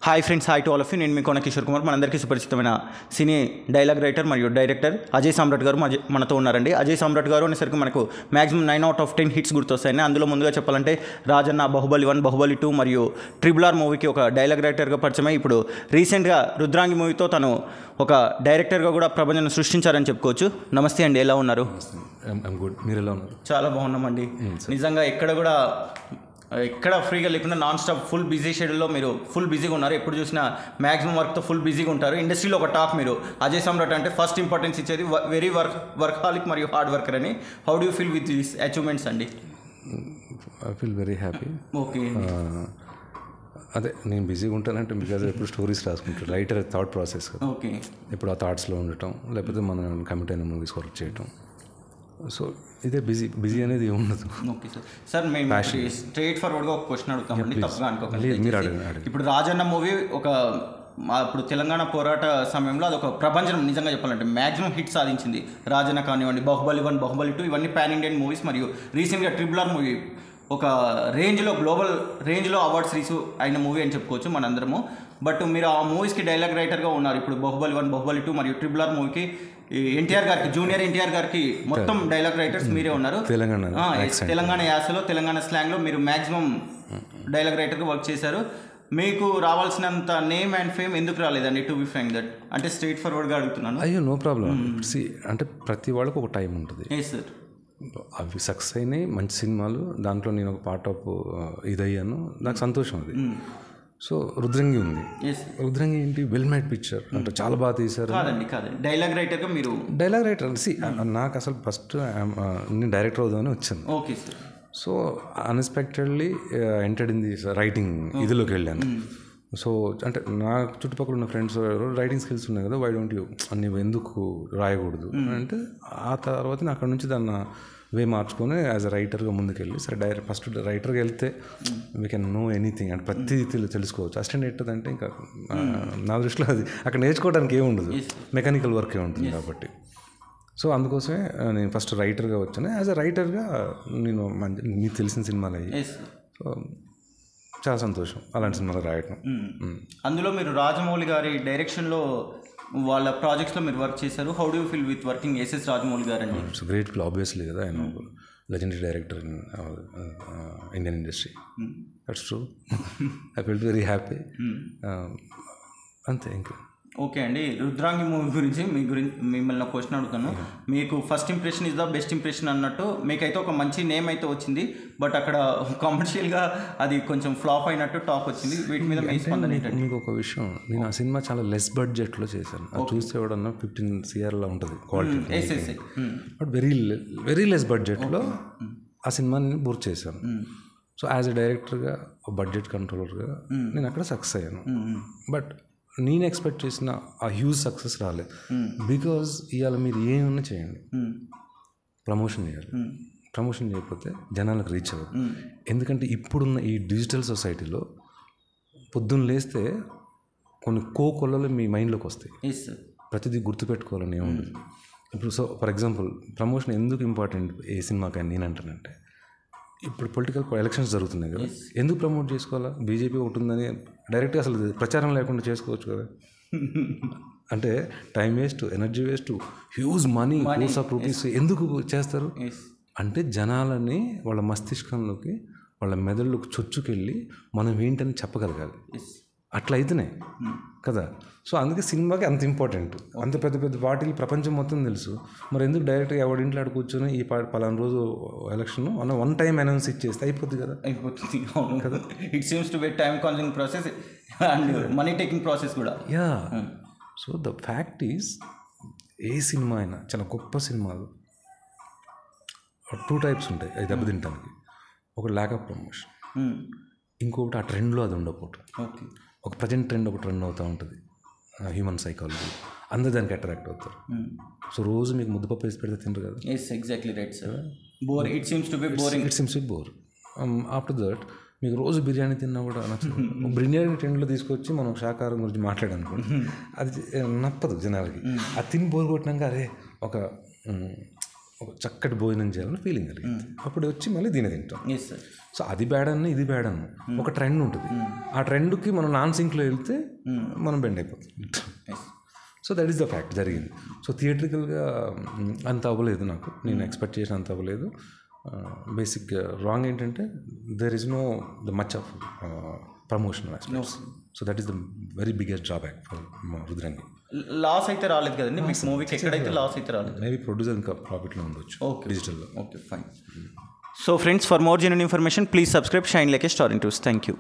Hi friends, hi to all of you. నేను మీ కోన కిషోర్ కుమార్. మనందరికీ సుపరిచితమైన సినీ డైలాగ్ రైటర్ మరియు డైరెక్టర్ అజయ్ సామ్రాట్ గారు మనతో ఉన్నారండి. అజయ్ సామ్రాట్ గారు అనేసరికి మనకు మ్యాక్సిమం 9/10 హిట్స్ గుర్తొస్తాయని. అందులో ముందుగా చెప్పాలంటే రాజన్న, బాహుబలి 1, బాహుబలి 2 మరియు RRR మూవీకి ఒక డైలాగ్ రైటర్గా పరిచయమై ఇప్పుడు రీసెంట్గా రుద్రాంగి మూవీతో తను ఒక డైరెక్టర్గా కూడా ప్రపంచాన్ని సృష్టించారని చెప్పుకోవచ్చు. నమస్తే అండి, ఎలా ఉన్నారు? గుడ్, మీరు ఎలా ఉన్నారు? చాలా బాగున్నామండి. నిజంగా ఎక్కడ ఫ్రీగా లేకుండా నాన్ స్టాప్ ఫుల్ బిజీ షెడ్యూల్లో మీరు ఫుల్ బిజీగా ఉన్నారు. ఎప్పుడు చూసినా మ్యాక్సిమం వర్క్తో ఫుల్ బిజీగా ఉంటారు. ఇండస్ట్రీలో ఒక టాక్ మీరు అజయ్ సామ్రాట్ అంటే ఫస్ట్ ఇంపార్టెన్స్ ఇచ్చేది వెరీ వర్క్హాలిక్ మరియు హార్డ్ వర్కర్ అని. How do you feel with these achievements అండి? I feel very happy. Okay, అదే నేను బిజీగా ఉంటానంటే బికాజ్ ఎప్పుడు స్టోరీస్ రాసుకుంటాను. రైటర్ థాట్ ప్రాసెస్ కదా. ఓకే, ఇప్పుడు ఆ థాట్స్లో ఉండటం, లేకపోతే మనం కమిట్ అయిన మూవీస్ వర్క్ చేయటం. సో ఇదే బిజీ అనేది ఉండదు. ఓకే సార్, మేము స్ట్రైట్ ఫార్వర్డ్గా ఒక క్వశ్చన్ అడుగుతామండి, తప్పుగా అనుకోకండి. మీరు అడగండి. ఇప్పుడు రాజన్న మూవీ ఇప్పుడు తెలంగాణ పోరాట సమయంలో అదొక ప్రపంచం, నిజంగా చెప్పాలంటే మ్యాక్సిమం హిట్ సాధించింది. రాజన్న కానివ్వండి, బాహుబలి 1, బాహుబలి 2 ఇవన్నీ పాన్ ఇండియన్ మూవీస్. మరియు రీసెంట్గా RRR మూవీ ఒక రేంజ్లో గ్లోబల్ రేంజ్లో అవార్డ్స్ రీసు అయిన మూవీ అని చెప్పుకోవచ్చు మనందరము. బట్ మీరు ఆ మూవీస్కి డైలాగ్ రైటర్గా ఉన్నారు. ఇప్పుడు బాహుబలి 1, బాహుబలి 2 మరియు RRR మూవీకి ఎన్టీఆర్ గారికి, జూనియర్ ఎన్టీఆర్ గారికి మొత్తం డైలాగ్ రైటర్స్ మీరే ఉన్నారు. తెలంగాణ యాసలో, తెలంగాణ స్లాంగ్లో మీరు మ్యాక్సిమం డైలాగ్ రైటర్గా వర్క్ చేశారు. మీకు రావాల్సినంత నేమ్ అండ్ ఫేమ్ ఎందుకు రాలేదండి? టు బి ఫ్రాంక్ దట్, అంటే స్ట్రైట్ ఫార్వర్డ్గా అడుగుతున్నాను. అయ్యో, నో ప్రాబ్లం. అంటే ప్రతి వాళ్ళకు ఒక టైం ఉంటుంది. సార్, అవి సక్సెస్ అయినాయి, మంచి సినిమాలు, దాంట్లో నేను ఒక పార్ట్ ఆఫ్ ఇదయ్యాను, నాకు సంతోషం అది. సో రుద్రంగి ఉంది. రుద్రంగి ఏంటి, వెల్ మేడ్ పిక్చర్ అంటే చాలా బాగా తీశారు. డైలాగ్ రైటర్గా మీరు డైలాగ్ రైటర్ నాకు అసలు ఫస్ట్ నేను డైరెక్టర్ అవుదామని వచ్చాను. Okay sir. So unexpectedly entered in the writing ఇదిలోకి వెళ్ళాను. సో అంటే నా చుట్టుపక్కల ఉన్న ఫ్రెండ్స్ రైటింగ్ స్కిల్స్ ఉన్నాయి కదా, వై డోంట్ యూ, నువ్వు ఎందుకు రాయకూడదు అంటే, ఆ తర్వాత నేను అక్కడ నుంచి దాన్ని వే మార్చుకొని యాజ్ అ రైటర్గా ముందుకెళ్ళి, సరే ఫస్ట్ రైటర్గా వెళ్తే వీ కెన్ నో ఎనీథింగ్ అంటే ప్రతి తెలుసుకోవచ్చు. అసిస్టెంట్ ఎయిటర్ అంటే ఇంకా నా దృష్టిలో అది అక్కడ నేర్చుకోవడానికి ఏమి ఉండదు, మెకానికల్ వర్కే ఉంటుంది కాబట్టి. సో అందుకోసమే నేను ఫస్ట్ రైటర్గా వచ్చాను. యాజ్ అ రైటర్గా నేను మీకు తెలిసిన సినిమాలు అయ్యి, సో చాలా సంతోషం అలాంటి సినిమాలు రాయటం. అందులో మీరు రాజమౌళి గారి డైరెక్షన్లో వాళ్ళ ప్రాజెక్ట్స్లో మీరు వర్క్ చేశారు. How do you feel with working SS Rajamouli garu అండి? ఇట్స్ గ్రేట్ ఫీల్, ఆబ్వియస్లీ కదా, ఆయన legendary director in Indian industry. That's true. I feel very happy. అంతే. ఇంకా ఓకే అండి, రుద్రాంగి మూవీ గురించి మిమ్మల్ని ఒక క్వశ్చన్ అడుగుతాను. మీకు first impression is the best impression అన్నట్టు మీకైతే ఒక మంచి నేమ్ అయితే వచ్చింది, బట్ అక్కడ కమర్షియల్గా అది కొంచెం ఫ్లాప్ అయినట్టు టాక్ వచ్చింది. వీటి మీద మీ స్పందన ఏంటంటే? మీకు ఒక విషయం, నేను ఆ సినిమా చాలా లెస్ బడ్జెట్లో చేశాను. అది చూస్తే ఎవడన్నా 15 CR ఉంటుంది క్వాలిటీ, బట్ వెరీ లెస్ బడ్జెట్లో ఆ సినిమాని పూర్తి చేశాను. సో యాజ్ ఎ డైరెక్టర్గా, బడ్జెట్ కంట్రోలర్గా నేను అక్కడ సక్సెస్ అయ్యాను. బట్ నేను ఎక్స్పెక్ట్ చేసిన ఆ హ్యూజ్ సక్సెస్ రాలేదు. బికాజ్ ఇవాళ మీరు ఏమన్నా చేయండి, ప్రమోషన్ చేయాలి. ప్రమోషన్ చేయకపోతే జనాలకు రీచ్ అవ్వదు. ఎందుకంటే ఇప్పుడున్న ఈ డిజిటల్ సొసైటీలో పొద్దున్న లేస్తే కొన్ని కొల్లలు మీ మైండ్లోకి వస్తాయి. ప్రతిదీ గుర్తుపెట్టుకోవాలని ఏముండదు. ఇప్పుడు సో ఫర్ ఎగ్జాంపుల్, ప్రమోషన్ ఎందుకు ఇంపార్టెంట్ ఏ సినిమాకని నేను అంటానంటే, ఇప్పుడు పొలిటికల్ ఎలక్షన్స్ జరుగుతున్నాయి కదా, ఎందుకు ప్రమోట్ చేసుకోవాలా? బీజేపీ ఒకటి ఉందని డైరెక్ట్గా అసలు ప్రచారం లేకుండా చేసుకోవచ్చు కదా. అంటే time waste, energy waste, huge money, course of rupees ఎందుకు చేస్తారు అంటే, జనాలని వాళ్ళ మస్తిష్కంలోకి, వాళ్ళ మెదడులోకి చొచ్చుకెళ్ళి మనం ఏంటని చెప్పగలగాలి. అట్లా అయితేనే కదా. సో అందుకే సినిమాకి అంత ఇంపార్టెంట్. అంత పెద్ద పెద్ద పార్టీలు ప్రపంచం మొత్తం తెలుసు. మరి ఎందుకు డైరెక్ట్గా ఎవరి ఇంట్లో ఆడ కూర్చొని ఈ పలానా రోజు ఎలక్షన్ వన్ టైం అనౌన్స్ ఇచ్చేస్తే అయిపోతుంది కదా. కదా. It seems to be time consuming process and money taking process కూడా. Yeah. So the fact is, ఏ సినిమా అయినా చాలా గొప్ప సినిమాలు 2 టైప్స్ ఉంటాయి అది దెబ్బతింటానికి. ఒక ల్యాక్ ఆఫ్ ప్రమోషన్, ఇంకొకటి ఆ ట్రెండ్లో అది ఉండకపోవటం. ఒక ప్రజెంట్ ట్రెండ్ ఒకటి రన్ అవుతూ ఉంటుంది, హ్యూమన్ సైకాలజీ, అందరూ దానికి అట్రాక్ట్ అవుతారు. సో రోజు మీకు ముద్దపప్పు వేసి పెడితే తింటారు కదా. Exactly right sir. It seems to B bore. After that మీకు రోజు బిర్యానీ తిన్నా కూడా నచ్చదు. బిర్యానీ ట్రెండ్లో తీసుకొచ్చి మనం శాకాహారం గురించి మాట్లాడనుకోండి, అది నప్పదు జనాలకి. అది తిని బోర్ కొట్టినాక అరే ఒక ఒక చక్కటి భోజనం చేయాలని ఫీలింగ్ కలిగింది. అప్పుడు వచ్చి మళ్ళీ దీని తింటాం. Yes sir. సో అది బ్యాడ్ అన్న ఇది బ్యాడ్ అన్న ఒక ట్రెండ్ ఉంటుంది. ఆ ట్రెండ్కి మనం నాన్ సింక్లో వెళ్తే మనం బెండ్ అయిపోతాం. So that is the fact జరిగింది. సో థియేట్రికల్గా అంత అవ్వలేదు నాకు, నేను ఎక్స్పెక్ట్ చేసిన అంత అవ్వలేదు. బేసిక్ రాంగ్ ఏంటంటే there is no the much of promotional aspects. So that is the very biggest drawback for Rudrangi. Loss అయితే రాలేదు కదండి మీకు మూవీకి? ఎక్కడైతే లాస్ అయితే రాలేదు. మేబీ ప్రొడ్యూసర్ ఇంకా ప్రాఫిట్లో ఉండొచ్చు. ఓకే, డిజిటల్లో. Okay, fine. So friends, for more genuine information please subscribe shine like a star in news. Thank you.